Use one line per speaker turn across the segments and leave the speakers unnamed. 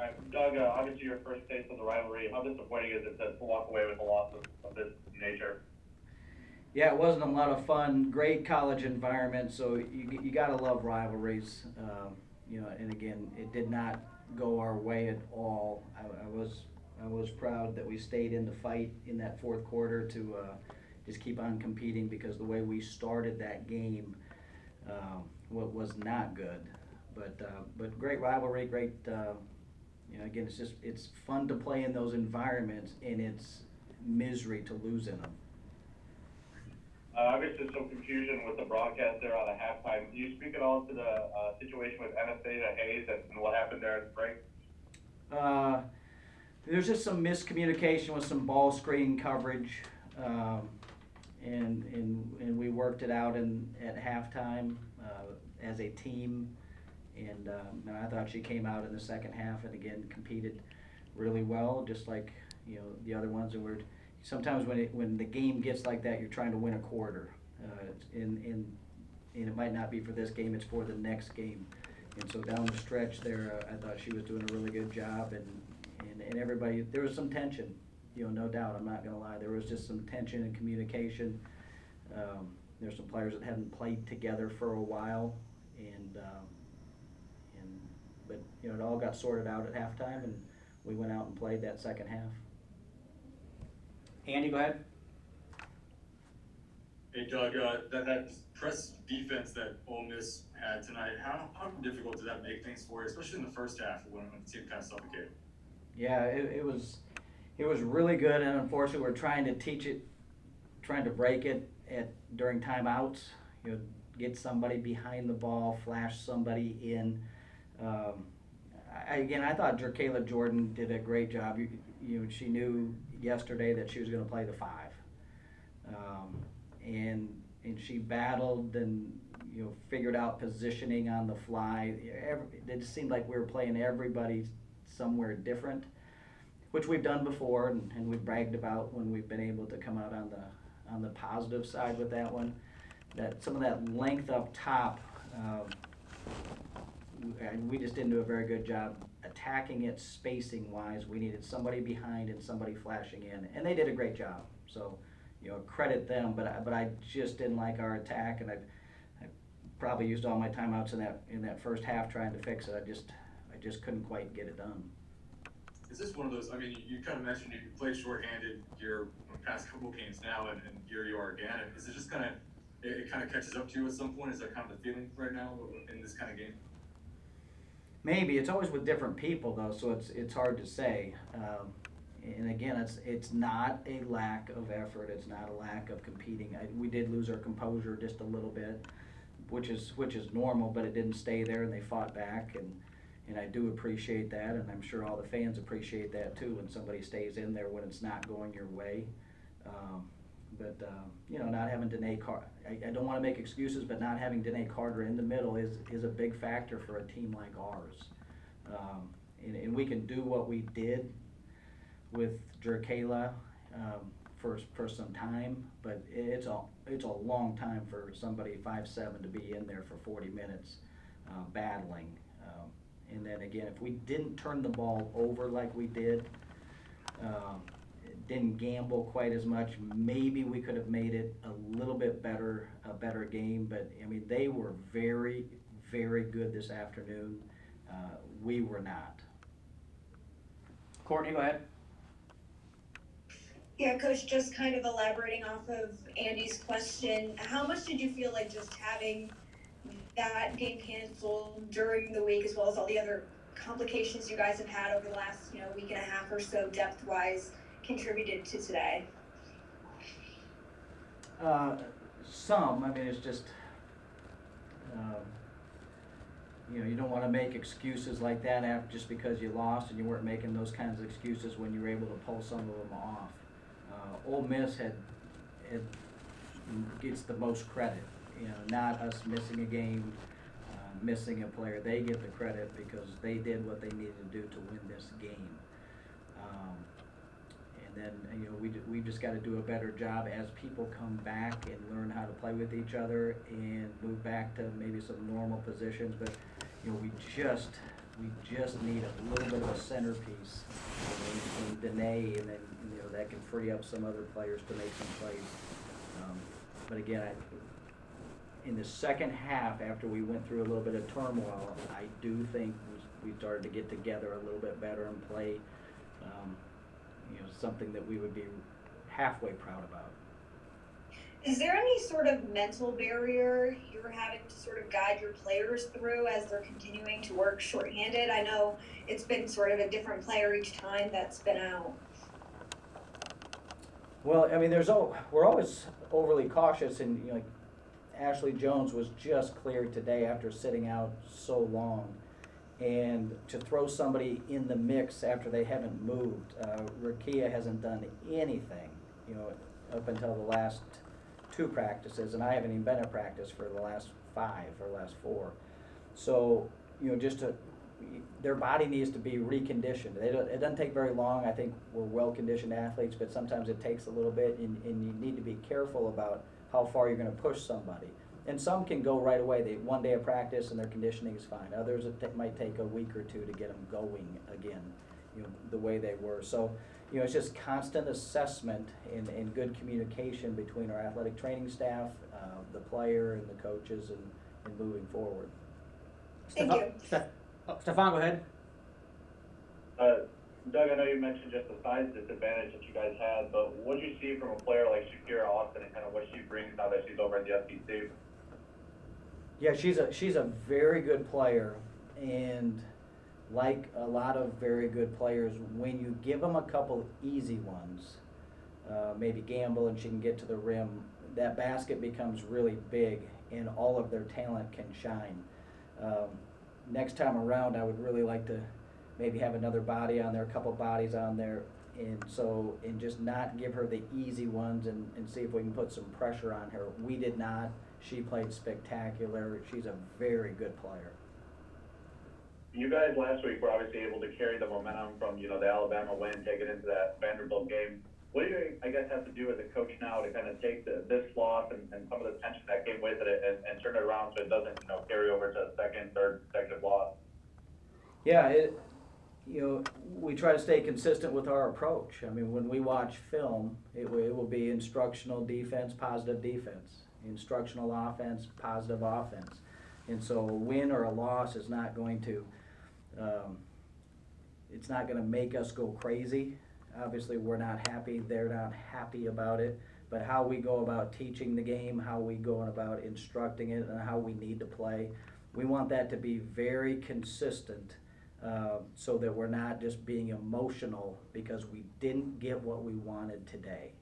All right, Doug, obviously your first taste of the rivalry. How disappointing is it to walk away with a loss of this nature?
Yeah, it wasn't a lot of fun. Great college environment, so you gotta love rivalries. And again, it did not go our way at all. I was proud that we stayed in the fight in that fourth quarter to just keep on competing because the way we started that game was not good. But great rivalry, great. Again, it's fun to play in those environments, and it's misery to lose in them.
Obviously, some confusion with the broadcast there on the halftime. Can you speak at all to the situation with Anastasia Hayes and what happened there in the break?
Uh, there's just some miscommunication with some ball screen coverage, and we worked it out at halftime as a team. And I thought she came out in the second half and again competed really well, just like the other ones. And sometimes when the game gets like that, you're trying to win a quarter, and it might not be for this game; it's for the next game. And so down the stretch there, I thought she was doing a really good job, and everybody, there was some tension, no doubt. I'm not gonna lie, there was just some tension and communication. There's some players that hadn't played together for a while, but it all got sorted out at halftime, and we went out and played that second half. Andy, go ahead.
Hey Doug, that press defense that Ole Miss had tonight, how difficult did that make things for you, especially in the first half when the team kind of suffocated?
Yeah, it was really good, and unfortunately we're trying to break it during timeouts. Get somebody behind the ball, flash somebody in. I thought Jerkayla Jordan did a great job. She knew yesterday that she was going to play the 5, and she battled and figured out positioning on the fly. It just seemed like we were playing everybody somewhere different, which we've done before, and we've bragged about when we've been able to come out on the positive side with that one. That some of that length up top, we just didn't do a very good job attacking it spacing wise. We needed somebody behind and somebody flashing in, and they did a great job. So, credit them. But I just didn't like our attack, and I probably used all my timeouts in that first half trying to fix it. I just couldn't quite get it done.
Is this one of those? I mean, you kind of mentioned you played shorthanded your past couple games now, and here you are again. And is it just kind of it kind of catches up to you at some point? Is that kind of the feeling right now in this kind of game?
Maybe it's always with different people though, so it's hard to say. And again, it's not a lack of effort. It's not a lack of competing. We did lose our composure just a little bit, which is normal, but it didn't stay there, and they fought back, and I do appreciate that, and I'm sure all the fans appreciate that too when somebody stays in there when it's not going your way. Not having Danae Carter, I don't want to make excuses, but not having Danae Carter in the middle is a big factor for a team like ours. And we can do what we did with Jerkayla for some time, but it's a long time for somebody 5'7" to be in there for 40 minutes battling. And then again, if we didn't turn the ball over like we did, didn't gamble quite as much, maybe we could have made it a little bit better, a better game. But I mean, they were very, very good this afternoon. We were not. Courtney, go ahead.
Yeah, Coach, just kind of elaborating off of Andy's question, how much did you feel like just having that game canceled during the week, as well as all the other complications you guys have had over the last week and a half or so depth-wise, contributed to today?
Some. I mean, it's just, you don't want to make excuses like that just because you lost, and you weren't making those kinds of excuses when you were able to pull some of them off. Ole Miss gets the most credit, not us missing a game, missing a player. They get the credit because they did what they needed to do to win this game. And then we just got to do a better job as people come back and learn how to play with each other and move back to maybe some normal positions. But we we just need a little bit of a centerpiece in Danae, and then, that can free up some other players to make some plays. But again, in the second half, after we went through a little bit of turmoil, I do think we started to get together a little bit better and play, something that we would be halfway proud about.
Is there any sort of mental barrier you're having to sort of guide your players through as they're continuing to work shorthanded? I know it's been sort of a different player each time that's been out.
Well, I mean, we're always overly cautious, and like Ashley Jones was just cleared today after sitting out so long, and to throw somebody in the mix after they haven't moved, Rakia hasn't done anything, up until the last 2 practices, and I haven't even been at practice for the last 5 or last 4. So, their body needs to be reconditioned. It doesn't take very long. I think we're well-conditioned athletes, but sometimes it takes a little bit, and you need to be careful about how far you're going to push somebody. And some can go right away. 1 day of practice and their conditioning is fine. Others, it might take a week or 2 to get them going again, the way they were. So, it's just constant assessment and good communication between our athletic training staff, the player and the coaches, and moving forward.
Thank you.
Stefan, go ahead.
Doug, I know you mentioned just the size disadvantage that you guys had, but what do you see from a player like Shakira Austin and kind of what she brings now that she's over at the SEC?
Yeah, she's a very good player, and like a lot of very good players, when you give them a couple easy ones, maybe gamble and she can get to the rim, that basket becomes really big and all of their talent can shine. Next time around, I would really like to maybe have another body on there, a couple bodies on there, and just not give her the easy ones and see if we can put some pressure on her. We did not. She played spectacular. She's a very good player.
You guys last week were obviously able to carry the momentum from, the Alabama win, take it into that Vanderbilt game. What do you, I guess, have to do as a coach now to kind of take this loss and some of the tension that came with it and turn it around so it doesn't, carry over to a second, third consecutive loss?
Yeah, we try to stay consistent with our approach. I mean, when we watch film, it will be instructional defense, positive defense, instructional offense, positive offense. And so a win or a loss is not going to, it's not going to make us go crazy. Obviously, we're not happy. They're not happy about it. But how we go about teaching the game, how we go about instructing it, and how we need to play, we want that to be very consistent so that we're not just being emotional because we didn't get what we wanted today.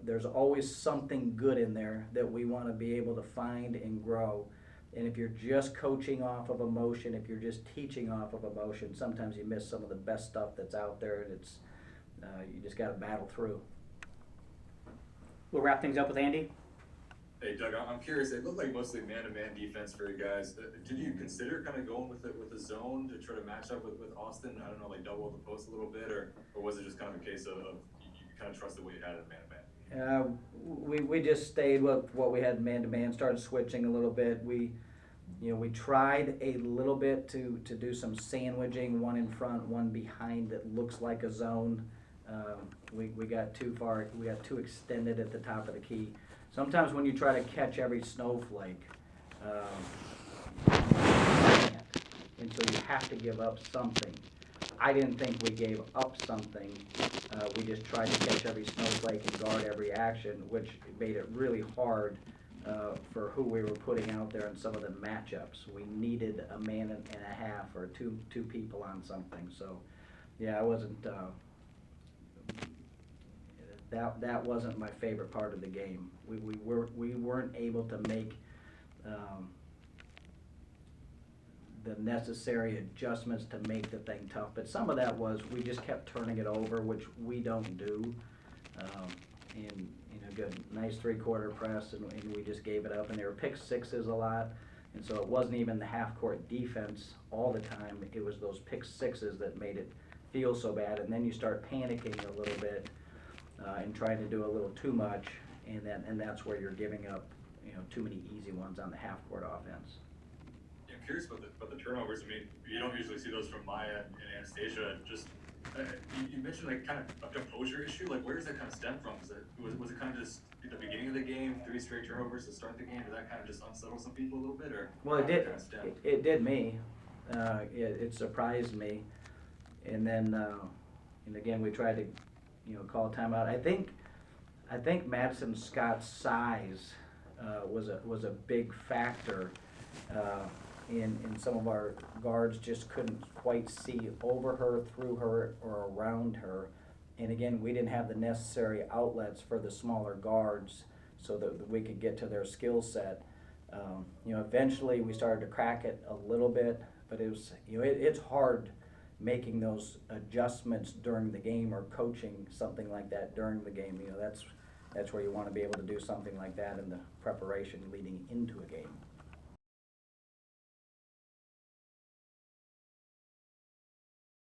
There's always something good in there that we want to be able to find and grow. And if you're just coaching off of emotion, if you're just teaching off of emotion, sometimes you miss some of the best stuff that's out there, and it's you just got to battle through.
We'll wrap things up with Andy.
Hey Doug, I'm curious. It looked like mostly man-to-man defense for you guys. Did you consider kind of going with the zone to try to match up with Austin? I don't know, like double the post a little bit, or was it just kind of a case of you kind of trusted what you had in man-to-man?
We just stayed with what we had man-to-man, started switching a little bit. We tried a little bit to do some sandwiching, one in front, one behind that looks like a zone. We got too far, we got too extended at the top of the key. Sometimes when you try to catch every snowflake, you can't, and so you have to give up something. I didn't think we gave up something. We just tried to catch every snowflake and guard every action, which made it really hard for who we were putting out there in some of the matchups. We needed a man and a half or two people on something. So, yeah, I wasn't. That wasn't my favorite part of the game. We weren't able to make the necessary adjustments to make the thing tough. But some of that was we just kept turning it over, which we don't do. And good, nice 3-quarter press, and we just gave it up. And they were pick sixes a lot, and so it wasn't even the half-court defense all the time. It was those pick sixes that made it feel so bad. And then you start panicking a little bit and trying to do a little too much, and that's where you're giving up, too many easy ones on the half-court offense.
Yeah, curious about the turnovers. I mean, you don't usually see those from Maya and Anastasia. Just you mentioned like kind of a composure issue. Like, where does that kind of stem from? Was it kind of just at the beginning of the game, 3 straight turnovers to start the game? Did that kind of just unsettle some people a little bit, or
Well,
how did that kind of stem?
it did me. It surprised me. And then, and again, we tried to, call timeout. I think Madison Scott's size was a big factor in some of our guards just couldn't quite see over her, through her, or around her. And again, we didn't have the necessary outlets for the smaller guards so that we could get to their skill set. Eventually we started to crack it a little bit, but it was, it's hard making those adjustments during the game or coaching something like that during the game. That's where you want to be able to do something like that in the preparation leading into a game.